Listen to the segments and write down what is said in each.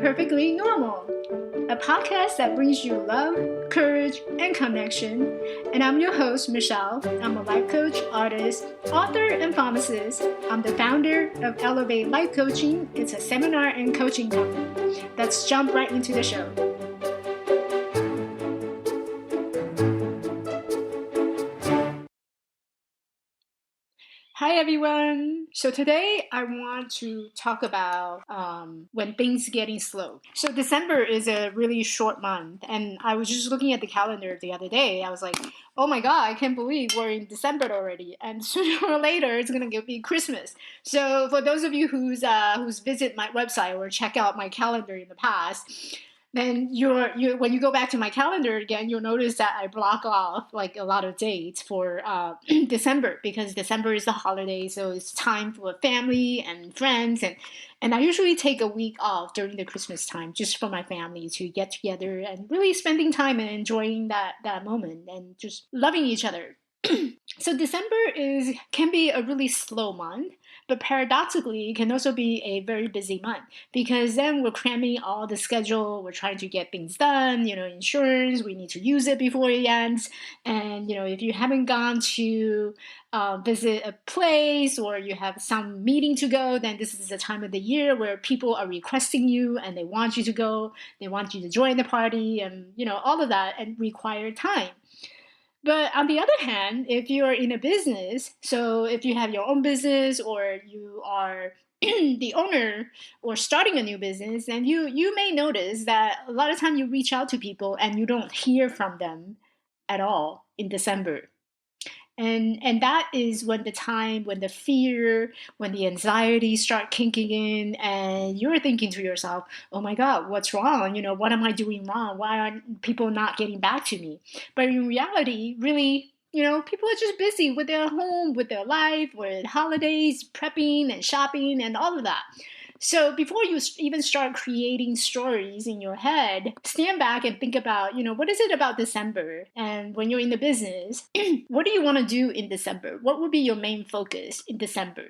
Perfectly Normal, a podcast that brings you love, courage, and connection. And I'm your host, Michelle. I'm a life coach, artist, author, and pharmacist. I'm the founder of Elevate Life Coaching. It's a seminar and coaching company. Let's jump right into the show. Hi everyone! So today I want to talk about when things getting slow. So December is a really short month, and I was just looking at the calendar the other day. I was like, oh my god, I can't believe we're in December already, and sooner or later it's gonna be Christmas. So for those of you who's visit my website or check out my calendar in the past, then when you go back to my calendar again, you'll notice that I block off like a lot of dates for December, because December is the holiday, so it's time for family and friends, and I usually take a week off during the Christmas time just for my family to get together and really spending time and enjoying that moment and just loving each other. So December can be a really slow month, but paradoxically, it can also be a very busy month, because then we're cramming all the schedule. We're trying to get things done, insurance, we need to use it before it ends. And, if you haven't gone to visit a place, or you have some meeting to go, then this is the time of the year where people are requesting you and they want you to go. They want you to join the party and, all of that, and require time. But on the other hand, if you're in a business, so if you have your own business, or you are the owner or starting a new business, then you may notice that a lot of time you reach out to people and you don't hear from them at all in December. And that is when the fear, when the anxiety start kicking in, and you're thinking to yourself, oh my God, what's wrong? What am I doing wrong? Why aren't people not getting back to me? But in reality, really, people are just busy with their home, with their life, with holidays, prepping and shopping and all of that. So before you even start creating stories in your head, stand back and think about, what is it about December? And when you're in the business, what do you want to do in December? What would be your main focus in December?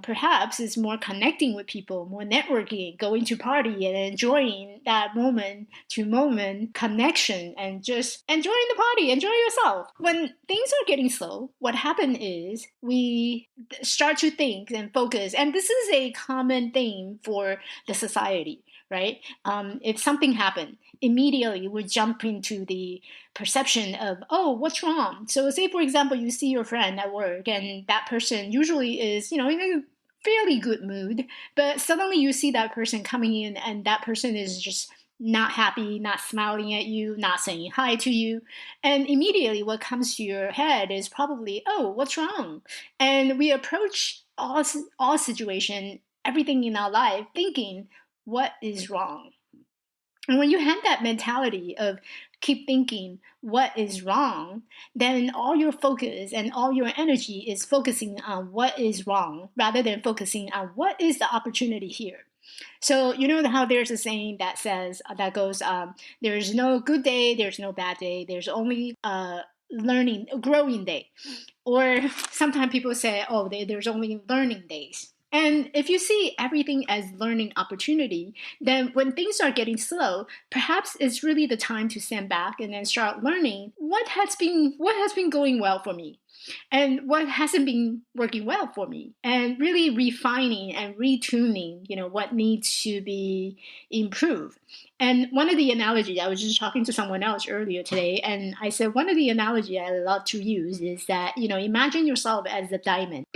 Perhaps it's more connecting with people, more networking, going to party and enjoying that moment to moment connection, and just enjoying the party, enjoy yourself. When things are getting slow, what happens is we start to think and focus, and this is a common thing for the society, right? If something happened, immediately we jump into the perception of, oh, what's wrong? So say, for example, you see your friend at work, and that person usually is, in a fairly good mood, but suddenly you see that person coming in, and that person is just not happy, not smiling at you, not saying hi to you. And immediately what comes to your head is probably, oh, what's wrong? And we approach all situation, everything in our life, thinking, what is wrong? And when you have that mentality of keep thinking what is wrong, then all your focus and all your energy is focusing on what is wrong rather than focusing on what is the opportunity here. So you know how there's a saying that goes, there's no good day, there's no bad day, there's only growing day. Or sometimes people say, oh, there's only learning days. And if you see everything as learning opportunity, then when things are getting slow, perhaps it's really the time to stand back and then start learning what has been going well for me, and what hasn't been working well for me, and really refining and retuning, what needs to be improved. And one of the analogies, I was just talking to someone else earlier today, and I said one of the analogy I love to use is that, imagine yourself as a diamond.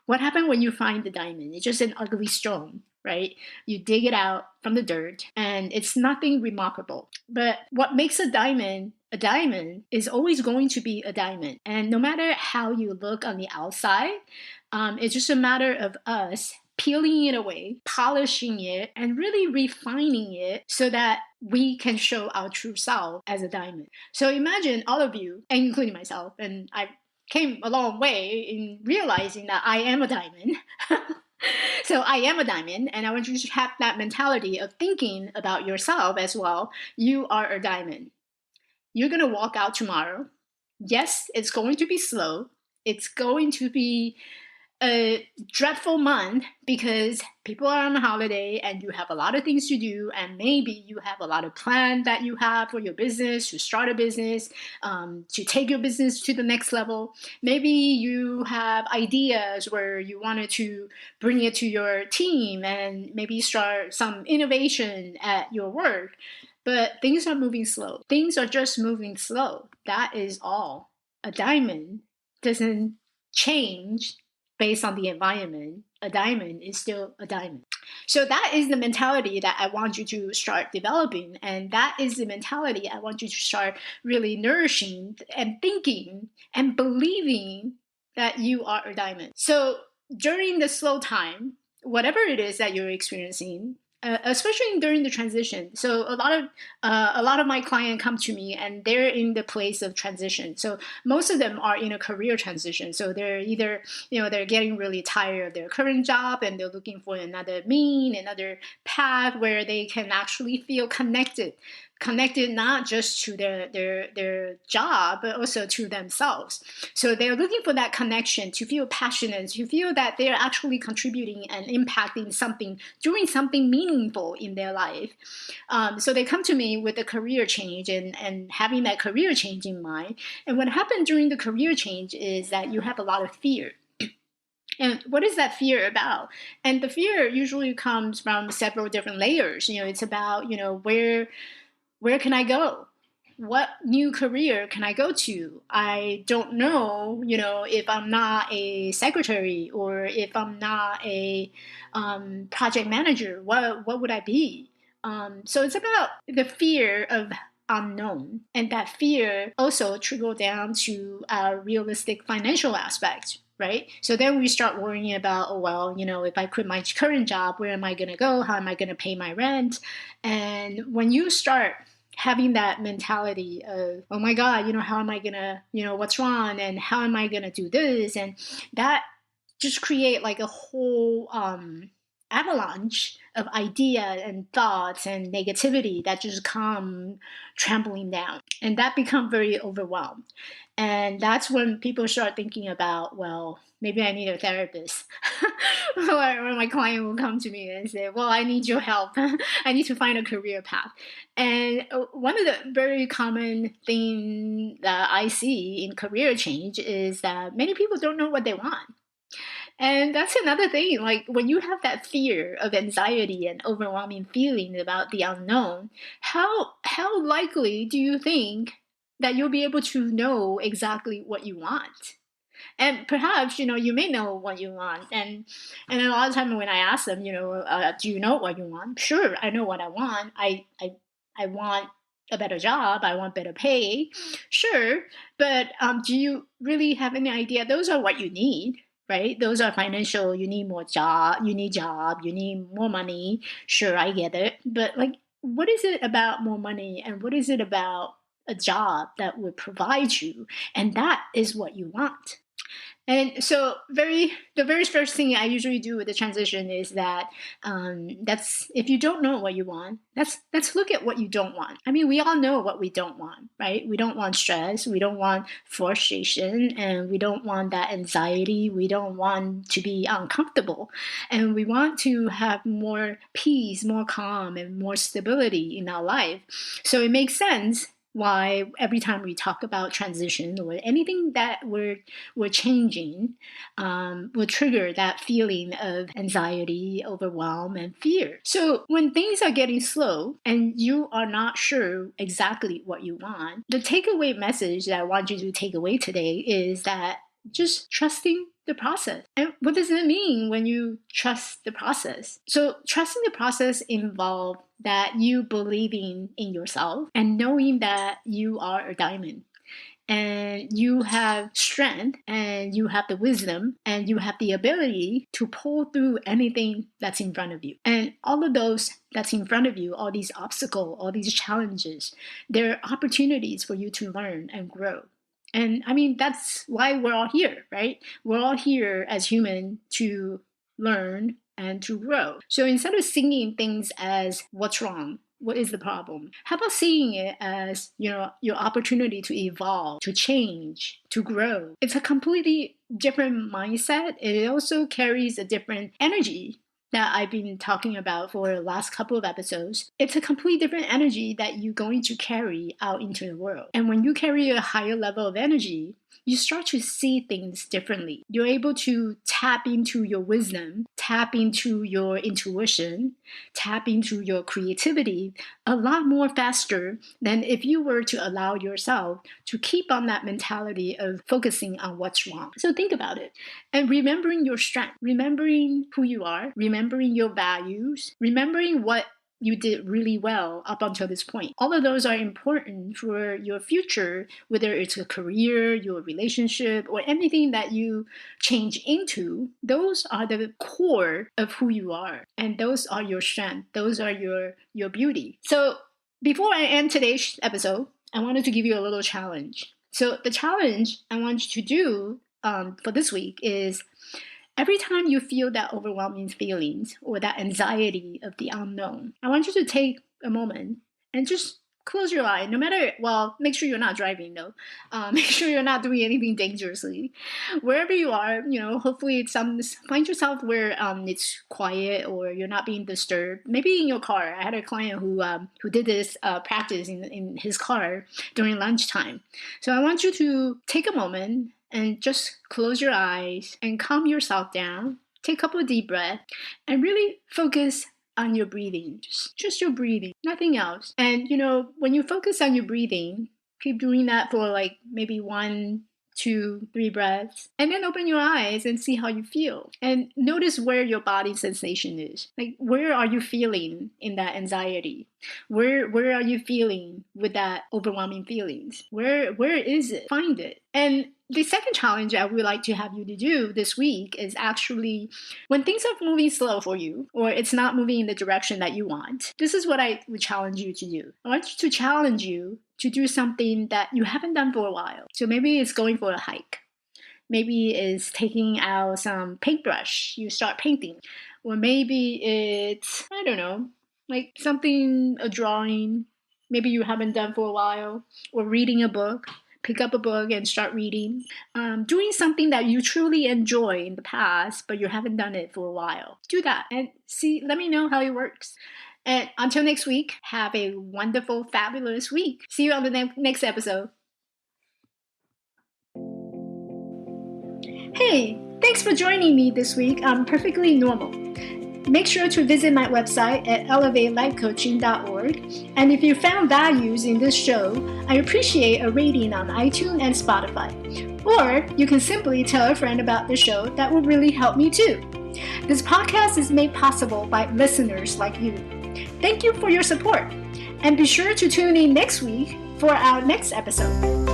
What happened when you find the diamond? It's just an ugly stone, right? You dig it out from the dirt, and it's nothing remarkable. But what makes a diamond is always going to be a diamond. And no matter how you look on the outside, it's just a matter of us peeling it away, polishing it, and really refining it so that we can show our true self as a diamond. So imagine all of you, including myself, and I came a long way in realizing that I am a diamond. So I am a diamond, and I want you to have that mentality of thinking about yourself as well. You are a diamond. You're going to walk out tomorrow. Yes, it's going to be slow. It's going to be a dreadful month because people are on holiday and you have a lot of things to do, and maybe you have a lot of plan that you have for your business, to start a business, to take your business to the next level. Maybe you have ideas where you wanted to bring it to your team and maybe start some innovation at your work, but things are moving slow. Things are just moving slow. That is all. A diamond doesn't change based on the environment. A diamond is still a diamond. So that is the mentality that I want you to start developing. And that is the mentality I want you to start really nourishing and thinking and believing that you are a diamond. So during the slow time, whatever it is that you're experiencing, especially during the transition. So a lot of my clients come to me and they're in the place of transition. So most of them are in a career transition. So they're either, they're getting really tired of their current job and they're looking for another path where they can actually feel connected not just to their job, but also to themselves. So they're looking for that connection, to feel passionate, to feel that they're actually contributing and impacting something, doing something meaningful in their life. So they come to me with a career change and having that career change in mind. And what happened during the career change is that you have a lot of fear. And what is that fear about? And the fear usually comes from several different layers. It's about, where can I go? What new career can I go to? I don't know, if I'm not a secretary or if I'm not a project manager, what would I be? So it's about the fear of unknown. And that fear also trickle down to our realistic financial aspect. Right? So then we start worrying about, if I quit my current job, where am I going to go? How am I going to pay my rent? And when you start having that mentality of, oh my God, how am I going to, what's wrong? And how am I going to do this? And that just create like a whole avalanche of ideas and thoughts and negativity that just come trampling down. And that become very overwhelmed. And that's when people start thinking about, well, maybe I need a therapist. Or my client will come to me and say, well, I need your help. I need to find a career path. And one of the very common things that I see in career change is that many people don't know what they want. And that's another thing. Like when you have that fear of anxiety and overwhelming feeling about the unknown, how likely do you think that you'll be able to know exactly what you want? And perhaps, you may know what you want. And a lot of times when I ask them, do you know what you want? Sure, I know what I want. I want a better job. I want better pay. Sure. But do you really have any idea? Those are what you need, right? Those are financial. You need more job. You need more money. Sure, I get it. But like, what is it about more money? And what is it about a job that would provide you? And that is what you want. And so the very first thing I usually do with the transition is that that's, if you don't know what you want, let's look at what you don't want. I mean, we all know what we don't want, right? We don't want stress, we don't want frustration, and we don't want that anxiety. We don't want to be uncomfortable, and we want to have more peace, more calm, and more stability in our life. So it makes sense why every time we talk about transition or anything that we're changing will trigger that feeling of anxiety, overwhelm, and fear. So when things are getting slow and you are not sure exactly what you want, the takeaway message that I want you to take away today is that just trusting the process. And what does it mean when you trust the process? So trusting the process involves that you believing in yourself and knowing that you are a diamond. And you have strength and you have the wisdom and you have the ability to pull through anything that's in front of you. And all of those that's in front of you, all these obstacles, all these challenges, they're opportunities for you to learn and grow. And I mean, that's why we're all here, right? We're all here as humans to learn and to grow. So instead of seeing things as what's wrong, what is the problem? How about seeing it as, your opportunity to evolve, to change, to grow? It's a completely different mindset. It also carries a different energy that I've been talking about for the last couple of episodes. It's a completely different energy that you're going to carry out into the world. And when you carry a higher level of energy, you start to see things differently. You're able to tap into your wisdom, tap into your intuition, tap into your creativity a lot more faster than if you were to allow yourself to keep on that mentality of focusing on what's wrong. So think about it. And remembering your strength, remembering who you are, remembering your values, remembering what you did really well up until this point. All of those are important for your future, whether it's a career, your relationship, or anything that you change into. Those are the core of who you are. And those are your strength. Those are your beauty. So before I end today's episode, I wanted to give you a little challenge. So the challenge I want you to do for this week is every time you feel that overwhelming feelings or that anxiety of the unknown, I want you to take a moment and just close your eye. No matter, well, make sure you're not driving though. Make sure you're not doing anything dangerously. Wherever you are, hopefully find yourself where it's quiet or you're not being disturbed. Maybe in your car. I had a client who did this practice in his car during lunchtime. So I want you to take a moment and just close your eyes and calm yourself down. Take a couple of deep breaths and really focus on your breathing. Just your breathing, nothing else. And when you focus on your breathing, keep doing that for like maybe 1, 2, 3 breaths, and then open your eyes and see how you feel. And notice where your body sensation is. Like, where are you feeling in that anxiety? Where are you feeling with that overwhelming feelings? Where is it? Find it. And the second challenge I would like to have you to do this week is actually when things are moving slow for you or it's not moving in the direction that you want, this is what I would challenge you to do. I want to challenge you to do something that you haven't done for a while. So maybe it's going for a hike. Maybe it's taking out some paintbrush. You start painting. Or maybe it's, I don't know, like something, a drawing, maybe you haven't done for a while, or reading a book. Pick up a book and start reading. Doing something that you truly enjoy in the past, but you haven't done it for a while. Do that and let me know how it works. And until next week, have a wonderful, fabulous week. See you on the next episode. Hey, thanks for joining me this week on Perfectly Normal. Make sure to visit my website at lifecoachingbyelevate.org. And if you found values in this show, I appreciate a rating on iTunes and Spotify. Or you can simply tell a friend about the show. That would really help me too. This podcast is made possible by listeners like you. Thank you for your support. And be sure to tune in next week for our next episode.